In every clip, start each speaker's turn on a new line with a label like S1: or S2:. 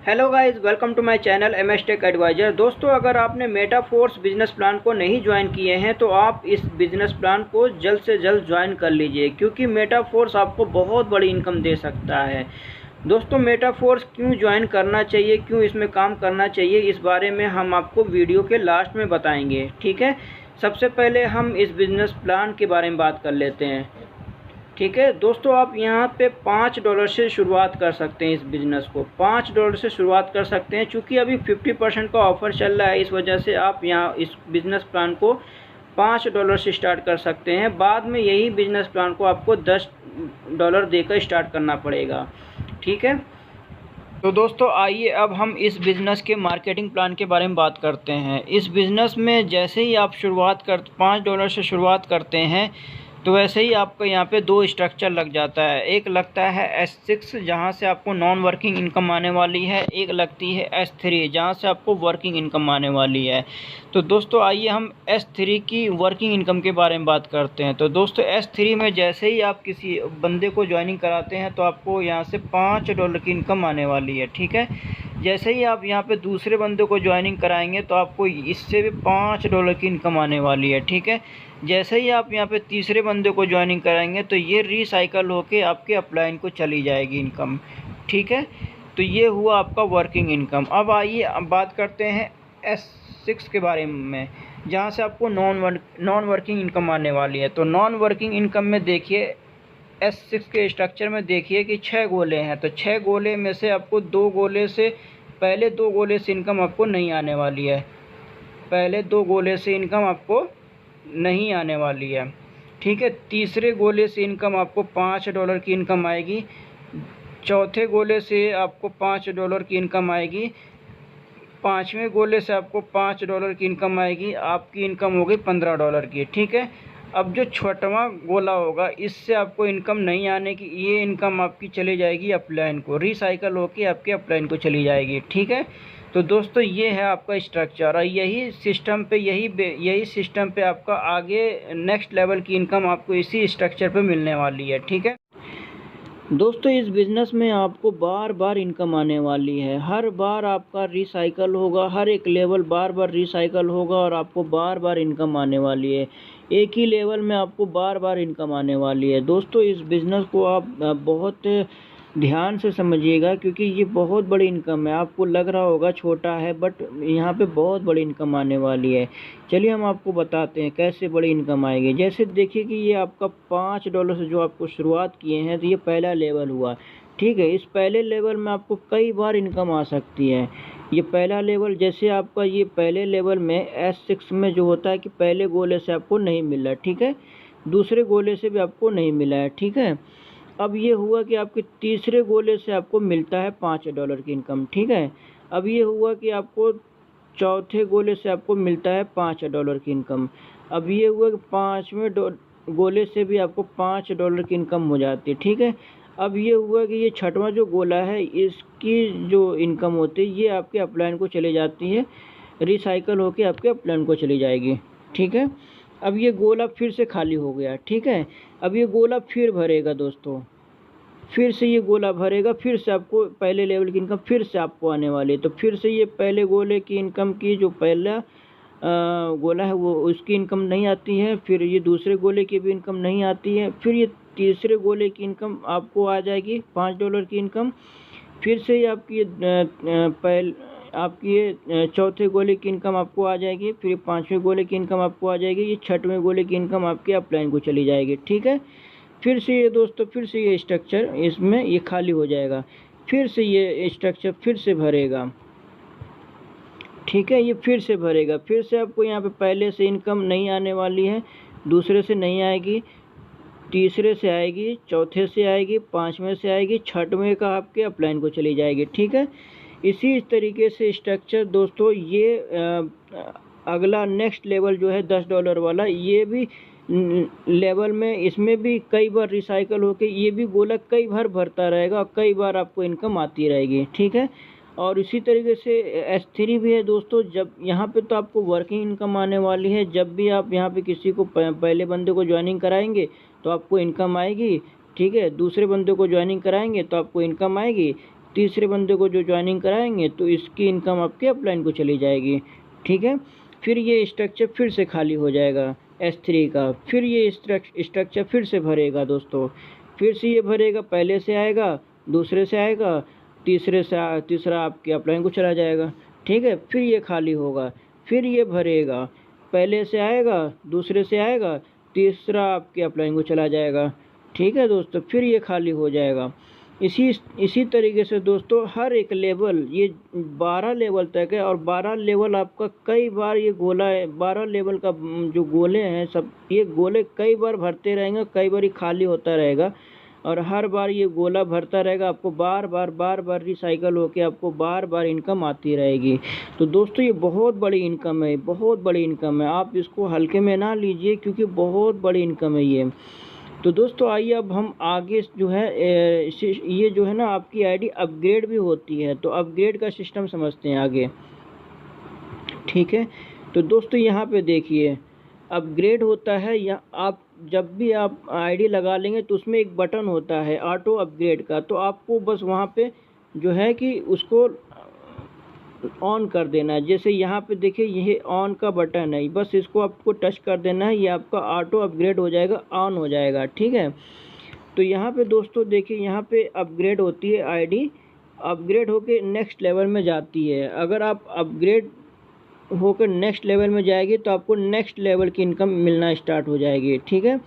S1: Hello guys, welcome to my channel MS tech advisor. दोस्तों, अगर आपने मेटाफोर्स बिजनेस प्लान को नहीं ज्वाइन किए हैं तो आप इस बिजनेस प्लान को जल्द से जल्द ज्वाइन कर लीजिए, क्योंकि मेटाफोर्स आपको बहुत बड़ी इनकम दे सकता है। दोस्तों, मेटाफोर्स क्यों ज्वाइन करना चाहिए, क्यों इसमें काम करना चाहिए, इस बारे में हम आपको वीडियो के लास्ट में बताएंगे। ठीक है, सबसे पहले हम इस बिजनेस प्लान के बारे में बात कर लेते हैं। ठीक है दोस्तों, आप यहाँ पे $5 से शुरुआत कर सकते हैं। इस बिज़नेस को $5 से शुरुआत कर सकते हैं, चूँकि अभी 50% का ऑफ़र चल रहा है। इस वजह से आप यहाँ इस बिज़नेस प्लान को $5 से स्टार्ट कर सकते हैं। बाद में यही बिज़नेस प्लान को आपको $10 देकर स्टार्ट करना पड़ेगा। ठीक है, तो दोस्तों आइए अब हम इस बिज़नेस के मार्केटिंग प्लान के बारे में बात करते हैं। इस बिज़नेस में जैसे ही आप $5 से शुरुआत करते हैं तो वैसे ही आपको यहाँ पे दो स्ट्रक्चर लग जाता है। एक लगता है S6, जहाँ से आपको नॉन वर्किंग इनकम आने वाली है। एक लगती है S3, जहाँ से आपको वर्किंग इनकम आने वाली है। तो दोस्तों आइए हम S3 की वर्किंग इनकम के बारे में बात करते हैं। तो दोस्तों S3 में जैसे ही आप किसी बंदे को ज्वाइनिंग कराते हैं तो आपको यहाँ से $5 की इनकम आने वाली है। ठीक है, जैसे ही आप यहाँ पे दूसरे बंदे को ज्वाइनिंग कराएंगे तो आपको इससे भी $5 की इनकम आने वाली है। ठीक है, जैसे ही आप यहाँ पे तीसरे बंदे को ज्वाइनिंग कराएंगे तो ये रिसाइकल होके आपके अपलाइन को चली जाएगी इनकम। ठीक है, तो ये हुआ आपका वर्किंग इनकम। अब आइए अब बात करते हैं S6 के बारे में, जहाँ से आपको नॉन वर्किंग इनकम आने वाली है। तो नॉन वर्किंग इनकम में देखिए, S6 के स्ट्रक्चर में देखिए कि 6 गोले हैं। तो 6 गोले में से आपको पहले 2 गोले से इनकम आपको नहीं आने वाली है। पहले 2 गोले से इनकम आपको नहीं आने वाली है। ठीक है, तीसरे गोले से इनकम आपको $5 की इनकम आएगी। चौथे गोले से आपको $5 की इनकम आएगी। पाँचवें गोले से आपको $5 की इनकम आएगी। आपकी इनकम होगी $15 की। ठीक है, अब जो छठवां गोला होगा, इससे आपको इनकम नहीं आने की, ये इनकम आपकी चली जाएगी अपलाइन को, रिसाइकल होकर आपके अपलाइन को चली जाएगी। ठीक है, तो दोस्तों ये है आपका स्ट्रक्चर, और यही सिस्टम पे आपका आगे नेक्स्ट लेवल की इनकम आपको इसी स्ट्रक्चर पे मिलने वाली है। ठीक है दोस्तों, इस बिज़नेस में आपको बार बार इनकम आने वाली है। हर बार आपका रिसाइकल होगा, हर एक लेवल बार बार रिसाइकल होगा और आपको बार बार इनकम आने वाली है। एक ही लेवल में आपको बार बार इनकम आने वाली है। दोस्तों, इस बिज़नेस को आप बहुत ध्यान से समझिएगा, क्योंकि ये बहुत बड़ी इनकम है। आपको लग रहा होगा छोटा है, बट यहाँ पे बहुत बड़ी इनकम आने वाली है। चलिए हम आपको बताते हैं कैसे बड़ी इनकम आएगी। जैसे देखिए कि ये आपका $5 से जो आपको शुरुआत किए हैं, तो ये पहला लेवल हुआ। ठीक है, इस पहले लेवल में आपको कई बार इनकम आ सकती है। ये पहला लेवल, जैसे आपका ये पहले लेवल में S6 में जो होता है कि पहले गोले से आपको नहीं मिला। ठीक है, दूसरे गोले से भी आपको नहीं मिला है। ठीक है, अब ये हुआ कि आपके तीसरे गोले से आपको मिलता है $5 की इनकम। ठीक है, अब ये हुआ कि आपको चौथे गोले से आपको मिलता है $5 की इनकम। अब ये हुआ कि पाँचवें गोले से भी आपको $5 की इनकम हो जाती है। ठीक है, अब ये हुआ कि ये छठवां जो गोला है, इसकी जो इनकम होती है ये आपके अपलाइन को चली जाती है, रिसाइकल होके आपके अपलाइन को चली जाएगी। ठीक है, अब ये गोला फिर से खाली हो गया। ठीक है, अब ये गोला फिर भरेगा दोस्तों, फिर से ये गोला भरेगा, फिर से आपको पहले लेवल की इनकम फिर से आपको आने वाली है। तो फिर से ये पहले गोले की इनकम की जो पहला गोला है वो उसकी इनकम नहीं आती है, फिर ये दूसरे गोले की भी इनकम नहीं आती है, फिर ये तीसरे गोले की इनकम आपको आ जाएगी $5 की इनकम। फिर से ये आपकी ये चौथे गोले की इनकम आपको आ जाएगी, फिर पाँचवें गोले की इनकम आपको आ जाएगी, ये छठवें गोले की इनकम आपके अपलाइन को चली जाएगी। ठीक है, फिर से ये दोस्तों फिर से ये स्ट्रक्चर इसमें ये खाली हो जाएगा, फिर से ये स्ट्रक्चर फिर से भरेगा। ठीक है, ये फिर से भरेगा, फिर से आपको यहाँ पे पहले से इनकम नहीं आने वाली है, दूसरे से नहीं आएगी, तीसरे से आएगी, चौथे से आएगी, पाँचवें से आएगी, छठवें का आपके अपलाइन को चली जाएगी। ठीक है, इसी तरीके से स्ट्रक्चर दोस्तों ये अगला नेक्स्ट लेवल जो है $10 वाला, ये भी लेवल में इसमें भी कई बार रिसाइकल होके ये भी गोला कई बार भरता रहेगा और कई बार आपको इनकम आती रहेगी। ठीक है, और इसी तरीके से S3 भी है दोस्तों। जब यहाँ पे तो आपको वर्किंग इनकम आने वाली है, जब भी आप यहाँ पे किसी को पहले बंदे को ज्वाइनिंग कराएंगे तो आपको इनकम आएगी। ठीक है, दूसरे बंदे को ज्वाइनिंग कराएंगे तो आपको इनकम आएगी, तीसरे बंदे को जो ज्वाइनिंग कराएंगे तो इसकी इनकम आपके अपलाइन को चली जाएगी। ठीक है, फिर ये स्ट्रक्चर फिर से खाली हो जाएगा S3 का, फिर ये स्ट्रक्चर फिर से भरेगा दोस्तों, फिर से ये भरेगा, पहले से आएगा, दूसरे से आएगा, तीसरा आपके अपलाइन को चला जाएगा। ठीक है, फिर ये खाली होगा, फिर ये भरेगा, पहले से आएगा, दूसरे से आएगा, तीसरा आपके अपलाइन को चला जाएगा। ठीक है दोस्तों, फिर ये खाली हो जाएगा। इसी तरीके से दोस्तों हर एक लेवल, ये 12 लेवल तक है, और 12 लेवल आपका कई बार ये गोला है, 12 लेवल का जो गोले हैं सब, ये गोले कई बार भरते रहेंगे, कई बार ये खाली होता रहेगा, और हर बार ये गोला भरता रहेगा, आपको बार बार रिसाइकल होके आपको बार बार इनकम आती रहेगी। तो दोस्तों ये बहुत बड़ी इनकम है, बहुत बड़ी इनकम है, आप इसको हल्के में ना लीजिए, क्योंकि बहुत बड़ी इनकम है ये। तो दोस्तों आइए अब हम आगे जो है ये जो है ना आपकी आईडी अपग्रेड भी होती है, तो अपग्रेड का सिस्टम समझते हैं आगे। ठीक है, तो दोस्तों यहाँ पे देखिए अपग्रेड होता है, या आप जब भी आप आईडी लगा लेंगे तो उसमें एक बटन होता है ऑटो अपग्रेड का, तो आपको बस वहाँ पे जो है कि उसको ऑन कर देना है। जैसे यहाँ पे देखिए ये ऑन का बटन है, बस इसको आपको टच कर देना है, ये आपका ऑटो अपग्रेड हो जाएगा, ऑन हो जाएगा। ठीक है, तो यहाँ पे दोस्तों देखिए यहाँ पे अपग्रेड होती है आईडी, अपग्रेड होके नेक्स्ट लेवल में जाती है। अगर आप अपग्रेड होकर नेक्स्ट लेवल में जाएगी तो आपको नेक्स्ट लेवल की इनकम मिलना स्टार्ट हो जाएगी। ठीक है,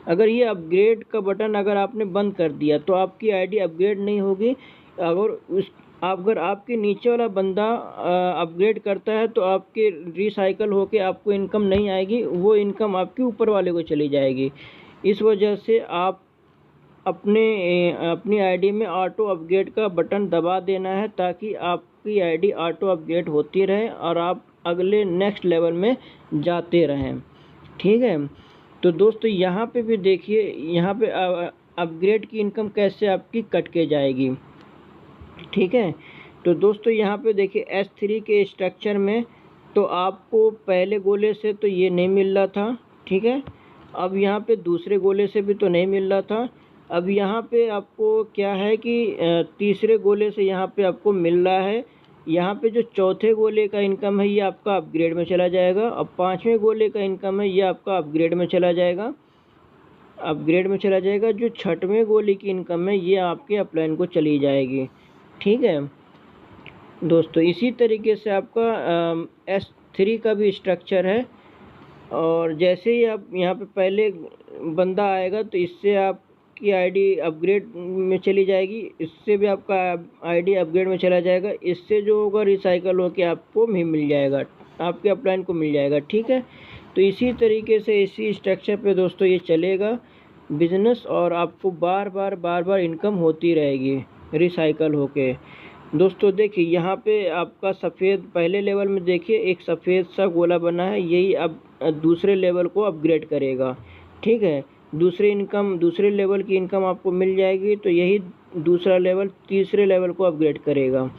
S1: अगर ये अपग्रेड का बटन अगर आपने बंद कर दिया तो आपकी आईडी अपग्रेड नहीं होगी। अगर आपके नीचे वाला बंदा अपग्रेड करता है तो आपके रिसाइकल होके आपको इनकम नहीं आएगी, वो इनकम आपके ऊपर वाले को चली जाएगी। इस वजह से आप अपनी आईडी में ऑटो अपग्रेड का बटन दबा देना है, ताकि आपकी आईडी ऑटो अपग्रेड होती रहे और आप अगले नेक्स्ट लेवल में जाते रहें। ठीक है, तो दोस्तों यहाँ पे भी देखिए, यहाँ पे अपग्रेड की इनकम कैसे आपकी कट के जाएगी। ठीक है, तो दोस्तों यहाँ पे देखिए S3 के स्ट्रक्चर में तो आपको पहले गोले से तो ये नहीं मिल रहा था। ठीक है, अब यहाँ पे दूसरे गोले से भी तो नहीं मिल रहा था, अब यहाँ पे आपको क्या है कि तीसरे गोले से यहाँ पे आपको मिल रहा है। यहाँ पे जो चौथे गोले का इनकम है ये आपका अपग्रेड में चला जाएगा, अब पाँचवें गोले का इनकम है ये आपका अपग्रेड में चला जाएगा, अपग्रेड में चला जाएगा। जो छठवें गोले की इनकम है ये आपके अपलाइन को चली जाएगी। ठीक है दोस्तों, इसी तरीके से आपका S3 का भी स्ट्रक्चर है, और जैसे ही आप यहाँ पे पहले बंदा आएगा तो इससे आपकी आईडी अपग्रेड में चली जाएगी, इससे भी आपका आईडी अपग्रेड में चला जाएगा, इससे जो होगा रिसाइकल होकर आपको भी मिल जाएगा, आपके अपलाइन को मिल जाएगा। ठीक है, तो इसी तरीके से इसी स्ट्रक्चर पे दोस्तों ये चलेगा बिज़नेस, और आपको बार बार इनकम होती रहेगी रिसाइकल होके। दोस्तों देखिए यहाँ पे आपका सफ़ेद, पहले लेवल में देखिए एक सफ़ेद सा गोला बना है, यही अब दूसरे लेवल को अपग्रेड करेगा। ठीक है, दूसरे लेवल की इनकम आपको मिल जाएगी, तो यही दूसरा लेवल तीसरे लेवल को अपग्रेड करेगा।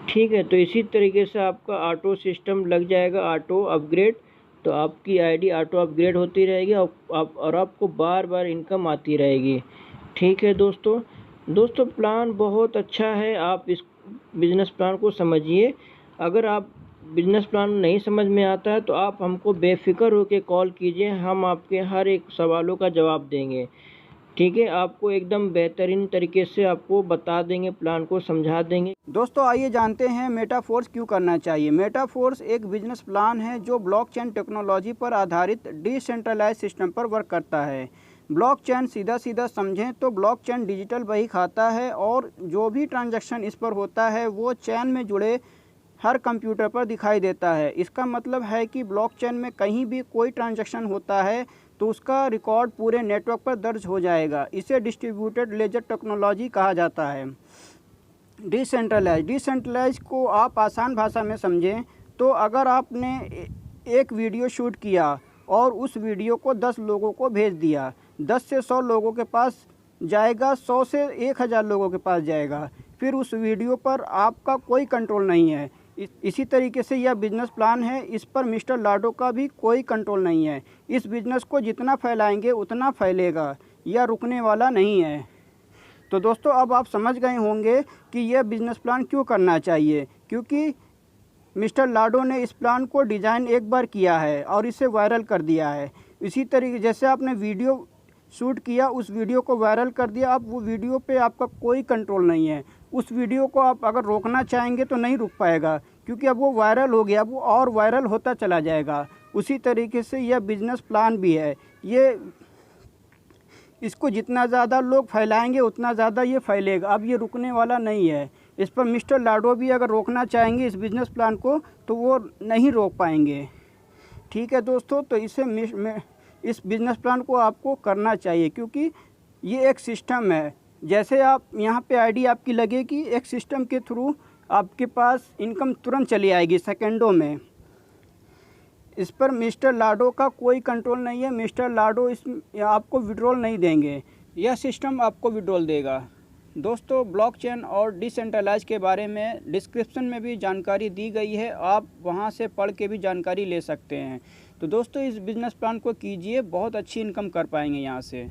S1: ठीक है, तो इसी तरीके से आपका ऑटो सिस्टम लग जाएगा, ऑटो अपग्रेड, तो आपकी आईडी ऑटो अपग्रेड होती रहेगी और आपको बार बार इनकम आती रहेगी। ठीक है दोस्तों प्लान बहुत अच्छा है, आप इस बिज़नेस प्लान को समझिए। अगर आप बिज़नेस प्लान नहीं समझ में आता है तो आप हमको बेफिक्र होकर कॉल कीजिए, हम आपके हर एक सवालों का जवाब देंगे। ठीक है, आपको एकदम बेहतरीन तरीके से आपको बता देंगे, प्लान को समझा देंगे।
S2: दोस्तों आइए जानते हैं मेटाफोर्स क्यों करना चाहिए। मेटाफोर्स एक बिजनेस प्लान है जो ब्लॉकचेन टेक्नोलॉजी पर आधारित डिसेंट्रलाइज सिस्टम पर वर्क करता है। ब्लॉकचेन सीधा समझें तो ब्लॉकचेन डिजिटल बही खाता है, और जो भी ट्रांजैक्शन इस पर होता है वो चेन में जुड़े हर कंप्यूटर पर दिखाई देता है। इसका मतलब है कि ब्लॉकचेन में कहीं भी कोई ट्रांजैक्शन होता है तो उसका रिकॉर्ड पूरे नेटवर्क पर दर्ज हो जाएगा। इसे डिस्ट्रीब्यूटेड लेजर टेक्नोलॉजी कहा जाता है। डिसेंट्रलाइज को आप आसान भाषा में समझें तो अगर आपने एक वीडियो शूट किया और उस वीडियो को 10 लोगों को भेज दिया, 10 से 100 लोगों के पास जाएगा, 100 से 1000 लोगों के पास जाएगा, फिर उस वीडियो पर आपका कोई कंट्रोल नहीं है। इसी तरीके से यह बिज़नेस प्लान है, इस पर मिस्टर लाडो का भी कोई कंट्रोल नहीं है। इस बिज़नेस को जितना फैलाएंगे उतना फैलेगा, यह रुकने वाला नहीं है। तो दोस्तों अब आप समझ गए होंगे कि यह बिज़नेस प्लान क्यों करना चाहिए, क्योंकि मिस्टर लाडो ने इस प्लान को डिज़ाइन एक बार किया है और इसे वायरल कर दिया है। इसी तरीके जैसे आपने वीडियो शूट किया, उस वीडियो को वायरल कर दिया, अब वो वीडियो पे आपका कोई कंट्रोल नहीं है। उस वीडियो को आप अगर रोकना चाहेंगे तो नहीं रुक पाएगा, क्योंकि अब वो वायरल हो गया, अब वो और वायरल होता चला जाएगा। उसी तरीके से यह बिज़नेस प्लान भी है, इसको जितना ज़्यादा लोग फैलाएंगे उतना ज़्यादा ये फैलेगा। अब ये रुकने वाला नहीं है। इस पर मिस्टर लाडो भी अगर रोकना चाहेंगे इस बिज़नेस प्लान को तो वो नहीं रोक पाएंगे। ठीक है दोस्तों, तो इस बिज़नेस प्लान को आपको करना चाहिए, क्योंकि ये एक सिस्टम है। जैसे आप यहाँ पे आईडी आपकी लगेगी, एक सिस्टम के थ्रू आपके पास इनकम तुरंत चली आएगी सेकंडों में। इस पर मिस्टर लाडो का कोई कंट्रोल नहीं है। मिस्टर लाडो आपको विड्रॉल नहीं देंगे, यह सिस्टम आपको विड्रॉल देगा। दोस्तों, ब्लॉकचेन और डिसेंट्रलाइज के बारे में डिस्क्रिप्शन में भी जानकारी दी गई है, आप वहां से पढ़ के भी जानकारी ले सकते हैं। तो दोस्तों, इस बिज़नेस प्लान को कीजिए, बहुत अच्छी इनकम कर पाएंगे यहाँ से।